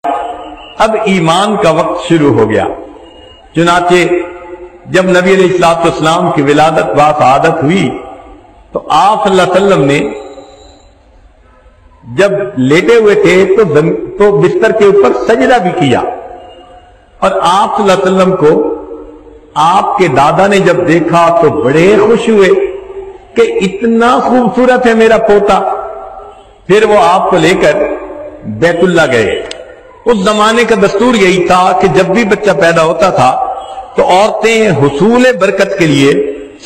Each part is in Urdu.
اب ایمان کا وقت شروع ہو گیا۔ چنانچہ جب نبی علیہ الصلوۃ والسلام کی ولادت با سعادت ہوئی تو آپ صلی اللہ علیہ وسلم نے جب لیٹے ہوئے تھے تو بستر کے اوپر سجدہ بھی کیا، اور آپ صلی اللہ علیہ وسلم کو آپ کے دادا نے جب دیکھا تو بڑے خوش ہوئے کہ اتنا خوبصورت ہے میرا پوتا۔ پھر وہ آپ کو لے کر بیت اللہ گئے۔ اس زمانے کا دستور یہی تھا کہ جب بھی بچہ پیدا ہوتا تھا تو عورتیں حصول برکت کے لیے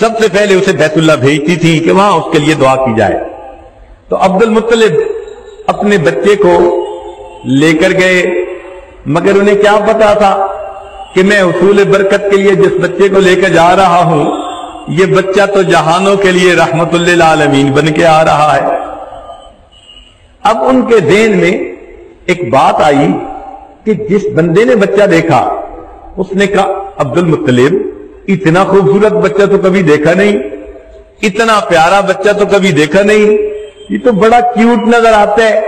سب سے پہلے اسے بیت اللہ بھیجتی تھی کہ وہاں اس کے لیے دعا کی جائے۔ تو عبد المطلب اپنے بچے کو لے کر گئے، مگر انہیں کیا پتا تھا کہ میں حصول برکت کے لیے جس بچے کو لے کر جا رہا ہوں یہ بچہ تو جہانوں کے لیے رحمت للعالمین بن کے آ رہا ہے۔ اب ان کے ذہن میں ایک بات آئی کہ جس بندے نے بچہ دیکھا اس نے کہا عبد المطلب اتنا خوبصورت بچہ تو کبھی دیکھا نہیں، اتنا پیارا بچہ تو کبھی دیکھا نہیں، یہ تو بڑا کیوٹ نظر آتا ہے،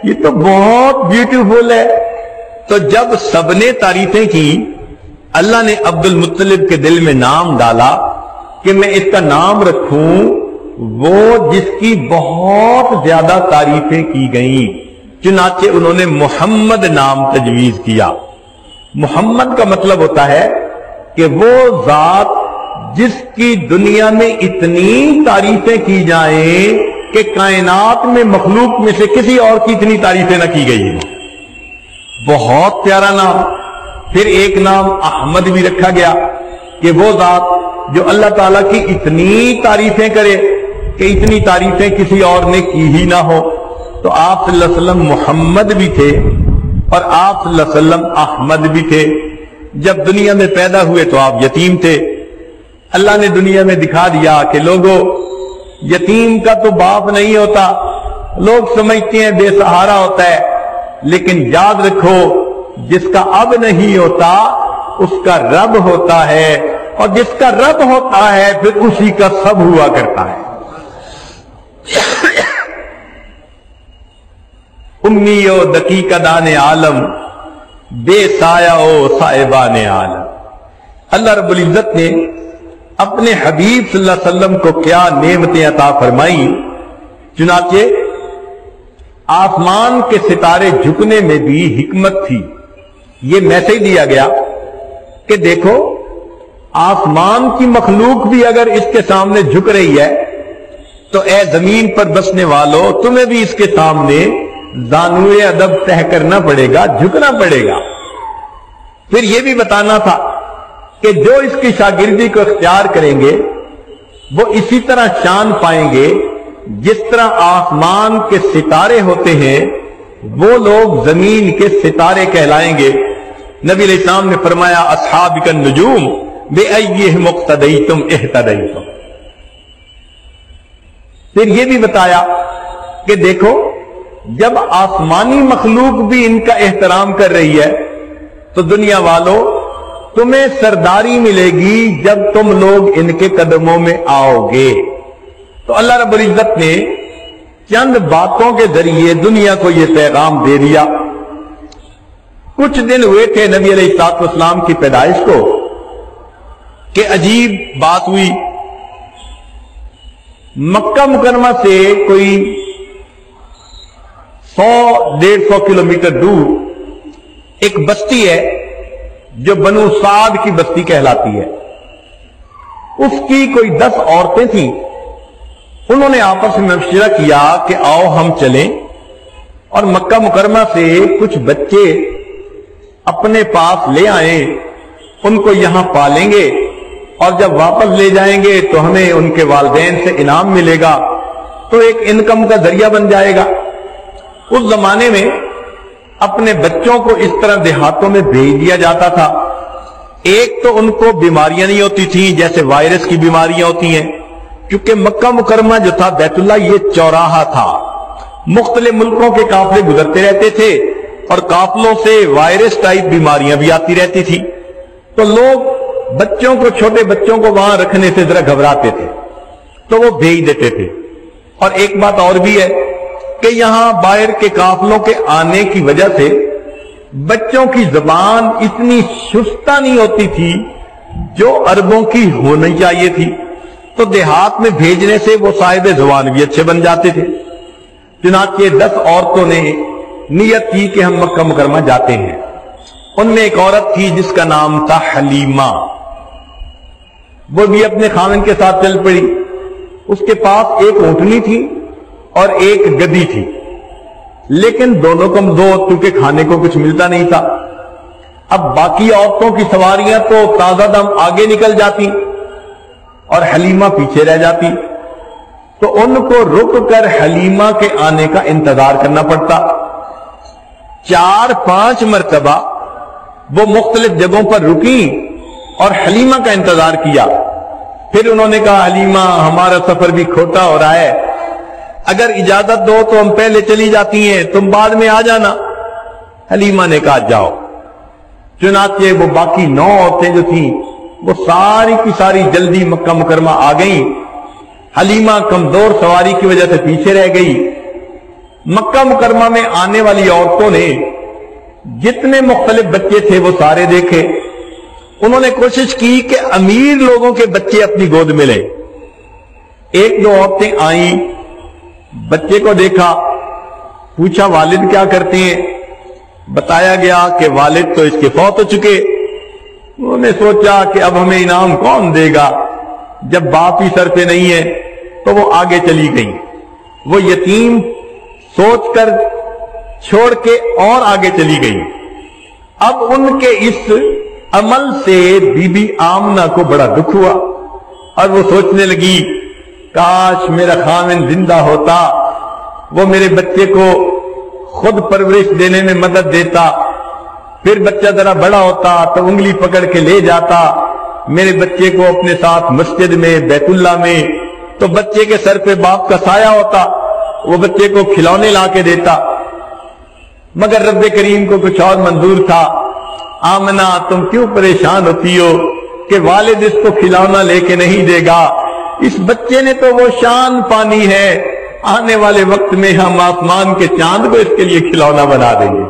یہ تو بہت بیوٹیفل ہے۔ تو جب سب نے تعریفیں کی اللہ نے عبد المطلب کے دل میں نام ڈالا کہ میں اس کا نام رکھوں وہ جس کی بہت زیادہ تعریفیں کی گئیں، چنانچہ انہوں نے محمد نام تجویز کیا۔ محمد کا مطلب ہوتا ہے کہ وہ ذات جس کی دنیا میں اتنی تعریفیں کی جائیں کہ کائنات میں مخلوق میں سے کسی اور کی اتنی تعریفیں نہ کی گئی ہیں۔ بہت پیارا نام۔ پھر ایک نام احمد بھی رکھا گیا کہ وہ ذات جو اللہ تعالیٰ کی اتنی تعریفیں کرے کہ اتنی تعریفیں کسی اور نے کی ہی نہ ہو۔ تو آپ صلی اللہ علیہ وسلم محمد بھی تھے اور آپ صلی اللہ علیہ وسلم احمد بھی تھے۔ جب دنیا میں پیدا ہوئے تو آپ یتیم تھے۔ اللہ نے دنیا میں دکھا دیا کہ لوگوں یتیم کا تو باپ نہیں ہوتا، لوگ سمجھتے ہیں بے سہارا ہوتا ہے، لیکن یاد رکھو جس کا اب نہیں ہوتا اس کا رب ہوتا ہے، اور جس کا رب ہوتا ہے پھر اسی کا سب ہوا کرتا ہے۔ امی و دقیقہ دان عالم بے سایہ و صاحبان عالم۔ اللہ رب العزت نے اپنے حبیب صلی اللہ علیہ وسلم کو کیا نعمتیں عطا فرمائیں، چنانچہ آسمان کے ستارے جھکنے میں بھی حکمت تھی۔ یہ میسج دیا گیا کہ دیکھو آسمان کی مخلوق بھی اگر اس کے سامنے جھک رہی ہے تو اے زمین پر بسنے والوں تمہیں بھی اس کے سامنے زانوئے ادب طے کرنا پڑے گا، جھکنا پڑے گا۔ پھر یہ بھی بتانا تھا کہ جو اس کی شاگردی کو اختیار کریں گے وہ اسی طرح شان پائیں گے جس طرح آسمان کے ستارے ہوتے ہیں وہ لوگ زمین کے ستارے کہلائیں گے۔ نبی علیہ السلام نے فرمایا اصحابک النجوم بأیہم اقتدیتم اہتدیتم۔ پھر یہ بھی بتایا کہ دیکھو جب آسمانی مخلوق بھی ان کا احترام کر رہی ہے تو دنیا والوں تمہیں سرداری ملے گی جب تم لوگ ان کے قدموں میں آؤ گے۔ تو اللہ رب العزت نے چند باتوں کے ذریعے دنیا کو یہ پیغام دے دیا۔ کچھ دن ہوئے تھے نبی علیہ الصلوۃ والسلام کی پیدائش کو کہ عجیب بات ہوئی۔ مکہ مکرمہ سے کوئی 100-150 کلومیٹر دور ایک بستی ہے جو بنو سعد کی بستی کہلاتی ہے۔ اس کی کوئی 10 عورتیں تھیں۔ انہوں نے آپس میں مشورہ کیا کہ آؤ ہم چلیں اور مکہ مکرمہ سے کچھ بچے اپنے پاس لے آئیں، ان کو یہاں پالیں گے اور جب واپس لے جائیں گے تو ہمیں ان کے والدین سے انعام ملے گا، تو ایک انکم کا ذریعہ بن جائے گا۔ اس زمانے میں اپنے بچوں کو اس طرح دیہاتوں میں بھیج دیا جاتا تھا۔ ایک تو ان کو بیماریاں نہیں ہوتی تھیں جیسے وائرس کی بیماریاں ہوتی ہیں، کیونکہ مکہ مکرمہ جو تھا بیت اللہ یہ چوراہا تھا، مختلف ملکوں کے قافلے گزرتے رہتے تھے اور قافلوں سے وائرس ٹائپ بیماریاں بھی آتی رہتی تھی، تو لوگ بچوں کو چھوٹے بچوں کو وہاں رکھنے سے ذرا گھبراتے تھے تو وہ بھیج دیتے تھے۔ اور ایک بات اور بھی ہے کہ یہاں باہر کے قافلوں کے آنے کی وجہ سے بچوں کی زبان اتنی شستہ نہیں ہوتی تھی جو عربوں کی ہونی چاہیے تھی، تو دیہات میں بھیجنے سے وہ صاحب زبان بھی اچھے بن جاتے تھے۔ چنانچہ 10 عورتوں نے نیت کی کہ ہم مکہ مکرمہ جاتے ہیں۔ ان میں ایک عورت تھی جس کا نام تھا حلیمہ، وہ بھی اپنے خاوند کے ساتھ چل پڑی۔ اس کے پاس ایک اونٹنی تھی اور ایک گدی تھی، لیکن دونوں کمزور کیونکہ کھانے کو کچھ ملتا نہیں تھا۔ اب باقی عورتوں کی سواریاں تو تازہ دم آگے نکل جاتی اور حلیمہ پیچھے رہ جاتی، تو ان کو رک کر حلیمہ کے آنے کا انتظار کرنا پڑتا۔ 4-5 مرتبہ وہ مختلف جگہوں پر رکی اور حلیمہ کا انتظار کیا۔ پھر انہوں نے کہا حلیمہ ہمارا سفر بھی کھوٹا ہو رہا ہے، اگر اجازت دو تو ہم پہلے چلی جاتی ہیں، تم بعد میں آ جانا۔ حلیمہ نے کہا جاؤ۔ چنانچہ وہ باقی 9 عورتیں جو تھیں وہ ساری کی ساری جلدی مکہ مکرمہ آ گئیں۔ حلیمہ کمزور سواری کی وجہ سے پیچھے رہ گئی۔ مکہ مکرمہ میں آنے والی عورتوں نے جتنے مختلف بچے تھے وہ سارے دیکھے۔ انہوں نے کوشش کی کہ امیر لوگوں کے بچے اپنی گود میں لیں۔ 1-2 عورتیں آئیں، بچے کو دیکھا، پوچھا والد کیا کرتے ہیں؟ بتایا گیا کہ والد تو اس کے فوت ہو چکے۔ انہوں نے سوچا کہ اب ہمیں انعام کون دے گا، جب باپ ہی سر پہ نہیں ہے، تو وہ آگے چلی گئی۔ وہ یتیم سوچ کر چھوڑ کے اور آگے چلی گئی۔ اب ان کے اس عمل سے بی بی آمنہ کو بڑا دکھ ہوا اور وہ سوچنے لگی کاش میرا خاوند زندہ ہوتا، وہ میرے بچے کو خود پرورش دینے میں مدد دیتا، پھر بچہ ذرا بڑا ہوتا تو انگلی پکڑ کے لے جاتا میرے بچے کو اپنے ساتھ مسجد میں، بیت اللہ میں، تو بچے کے سر پہ باپ کا سایہ ہوتا، وہ بچے کو کھلونے لا کے دیتا۔ مگر رب کریم کو کچھ اور منظور تھا۔ آمنہ تم کیوں پریشان ہوتی ہو کہ والد اس کو کھلونا لے کے نہیں دے گا، اس بچے نے تو وہ شان پانی ہے، آنے والے وقت میں ہم آسمان کے چاند کو اس کے لیے کھلونا بنا دیں گے۔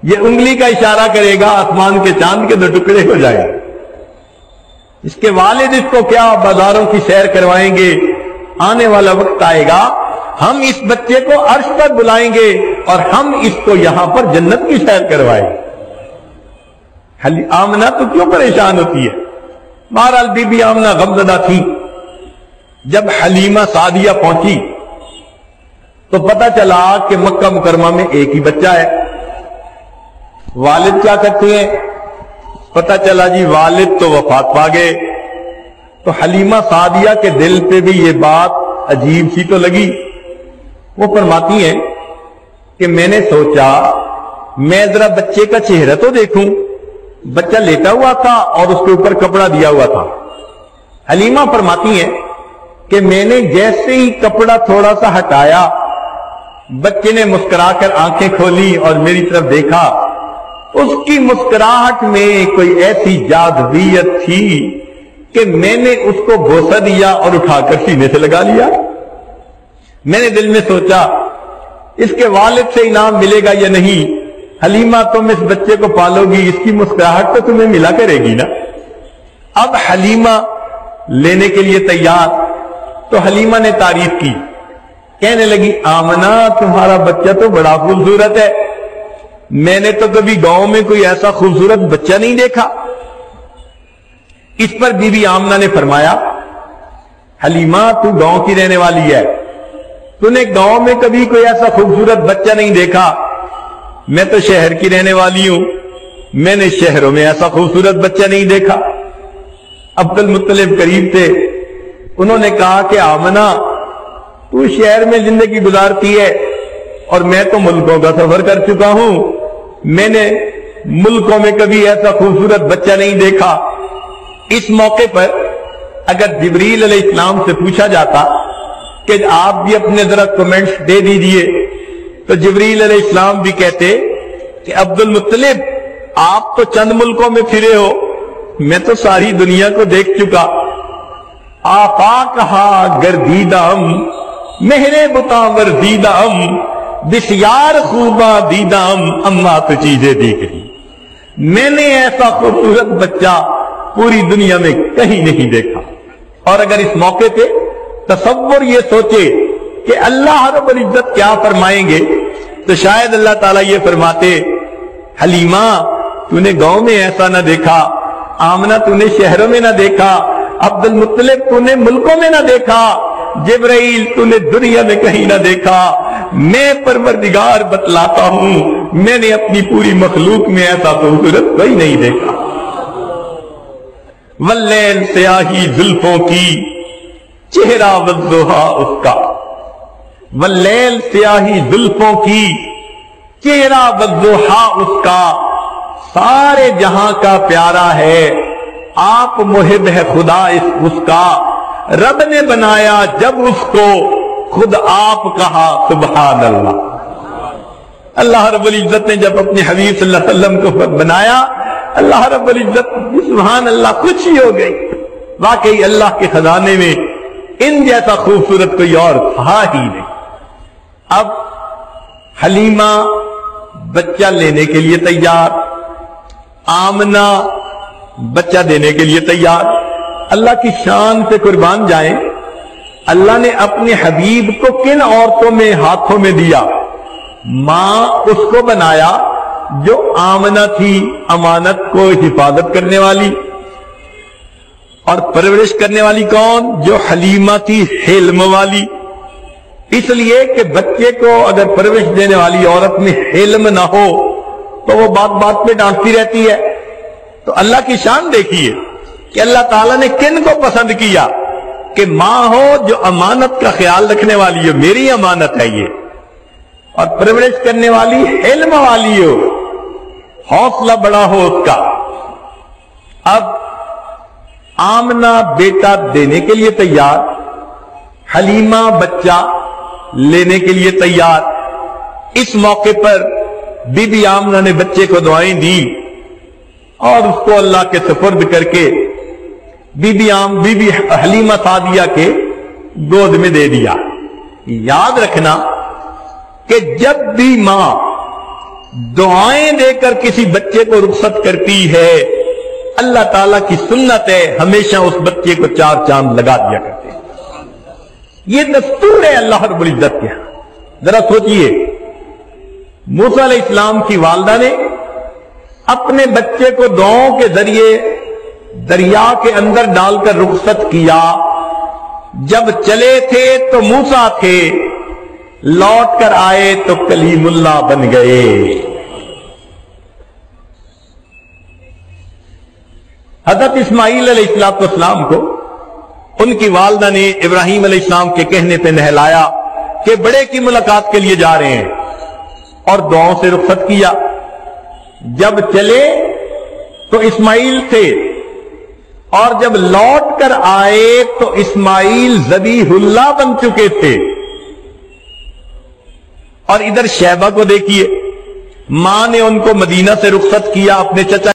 یہ انگلی کا اشارہ کرے گا، آسمان کے چاند کے 2 ٹکڑے ہو جائیں گے۔ اس کے والد اس کو کیا بازاروں کی سیر کروائیں گے، آنے والا وقت آئے گا ہم اس بچے کو عرش پر بلائیں گے اور ہم اس کو یہاں پر جنت کی سیر کروائیں گے۔ آمنہ تو کیوں پریشان ہوتی ہے؟ بہرحال بی بی آمنہ غمزدہ تھی۔ جب حلیمہ سعدیہ پہنچی تو پتہ چلا کہ مکہ مکرمہ میں ایک ہی بچہ ہے۔ والد کیا کرتے ہیں؟ پتہ چلا جی والد تو وفات پا گئے۔ تو حلیمہ سعدیہ کے دل پہ بھی یہ بات عجیب سی تو لگی۔ وہ فرماتی ہیں کہ میں نے سوچا میں ذرا بچے کا چہرہ تو دیکھوں۔ بچہ لیٹا ہوا تھا اور اس کے اوپر کپڑا دیا ہوا تھا۔ حلیمہ فرماتی ہیں کہ میں نے جیسے ہی کپڑا تھوڑا سا ہٹایا، بچے نے مسکرا کر آنکھیں کھولی اور میری طرف دیکھا۔ اس کی مسکراہٹ میں کوئی ایسی جاذبیت تھی کہ میں نے اس کو بوسہ دیا اور اٹھا کر سینے سے لگا لیا۔ میں نے دل میں سوچا اس کے والد سے انعام ملے گا یا نہیں؟ حلیمہ تم اس بچے کو پالو گی، اس کی مسکراہٹ تو تمہیں ملا کرے گی نا۔ اب حلیمہ لینے کے لیے تیار، تو حلیمہ نے تعریف کی، کہنے لگی آمنہ تمہارا بچہ تو بڑا خوبصورت ہے، میں نے تو کبھی گاؤں میں کوئی ایسا خوبصورت بچہ نہیں دیکھا۔ اس پر بی بی آمنہ نے فرمایا حلیمہ تو گاؤں کی رہنے والی ہے، تو نے گاؤں میں کبھی کوئی ایسا خوبصورت بچہ نہیں دیکھا، میں تو شہر کی رہنے والی ہوں، میں نے شہروں میں ایسا خوبصورت بچہ نہیں دیکھا۔ عبد المطلب قریب تھے، انہوں نے کہا کہ آمنہ تو شہر میں زندگی گزارتی ہے اور میں تو ملکوں کا سفر کر چکا ہوں، میں نے ملکوں میں کبھی ایسا خوبصورت بچہ نہیں دیکھا۔ اس موقع پر اگر جبریل علیہ السلام سے پوچھا جاتا کہ آپ بھی اپنے ذرا کمنٹس دے دیجئے، تو جبریل علیہ السلام بھی کہتے کہ عبد المطلب آپ تو چند ملکوں میں پھرے ہو، میں تو ساری دنیا کو دیکھ چکا۔ آفاق کہا گردیدہ ہم، مہرے بتا وردیدہ ہم، بسیار خوباں دیدام اما تو چیزیں دیکھ لی، میں نے ایسا خوبصورت بچہ پوری دنیا میں کہیں نہیں دیکھا۔ اور اگر اس موقع پہ تصور یہ سوچے کہ اللہ رب العزت کیا فرمائیں گے، تو شاید اللہ تعالیٰ یہ فرماتے، حلیمہ تو نے گاؤں میں ایسا نہ دیکھا، آمنہ تو نے شہروں میں نہ دیکھا، عبد المطلب تو نے ملکوں میں نہ دیکھا، جبرائیل تو نے دنیا میں کہیں نہ دیکھا، میں پروردگار بتلاتا ہوں میں نے اپنی پوری مخلوق میں ایسا خوبصورت کوئی نہیں دیکھا۔ واللیل سیاہی زلفوں کی چہرہ والضحا اس کا، واللیل سیاہی زلفوں کی چہرہ والضحا اس کا، سارے جہاں کا پیارا ہے، آپ محب ہے خدا اس کا، رب نے بنایا جب اس کو خود آپ کہا سبحان اللہ۔ اللہ رب العزت نے جب اپنے حبیب صلی اللہ علیہ وسلم کو بنایا، اللہ رب العزت سبحان اللہ خوشی ہو گئی، واقعی اللہ کے خزانے میں ان جیسا خوبصورت کوئی اور تھا ہی نہیں۔ اب حلیمہ بچہ لینے کے لیے تیار، آمنہ بچہ دینے کے لیے تیار۔ اللہ کی شان سے قربان جائیں، اللہ نے اپنے حبیب کو کن عورتوں میں ہاتھوں میں دیا؟ ماں اس کو بنایا جو آمنہ تھی، امانت کو حفاظت کرنے والی، اور پرورش کرنے والی کون؟ جو حلیمہ تھی، حلم والی۔ اس لیے کہ بچے کو اگر پرورش دینے والی عورت میں حلم نہ ہو تو وہ بات بات پہ ڈانٹتی رہتی ہے۔ تو اللہ کی شان دیکھیے کہ اللہ تعالیٰ نے کن کو پسند کیا کہ ماں ہو جو امانت کا خیال رکھنے والی ہو، میری امانت ہے یہ، اور پرورش کرنے والی علم والی ہو، حوصلہ بڑا ہو اس کا۔ اب آمنہ بیٹا دینے کے لیے تیار، حلیمہ بچہ لینے کے لیے تیار۔ اس موقع پر بی بی آمنہ نے بچے کو دعائیں دی اور اس کو اللہ کے سپرد کر کے بی بی حلیمہ سعدیہ کے گود میں دے دیا۔ یاد رکھنا کہ جب بھی ماں دعائیں دے کر کسی بچے کو رخصت کرتی ہے، اللہ تعالیٰ کی سنت ہے ہمیشہ اس بچے کو 4 چاند لگا دیا کرتے ہیں۔ یہ دستور ہے اللہ رب العزت کے ہاں۔ ذرا سوچئے، موسیٰ علیہ السلام کی والدہ نے اپنے بچے کو دعاؤں کے ذریعے دریا کے اندر ڈال کر رخصت کیا۔ جب چلے تھے تو موسیٰ تھے، لوٹ کر آئے تو کلیم اللہ بن گئے۔ حضرت اسماعیل علیہ السلام کو ان کی والدہ نے ابراہیم علیہ السلام کے کہنے پہ نہلایا کہ بڑے کی ملاقات کے لیے جا رہے ہیں، اور دعاؤں سے رخصت کیا۔ جب چلے تو اسماعیل تھے، اور جب لوٹ کر آئے تو اسماعیل ذبیح اللہ بن چکے تھے۔ اور ادھر شیبہ کو دیکھیے، ماں نے ان کو مدینہ سے رخصت کیا اپنے چچا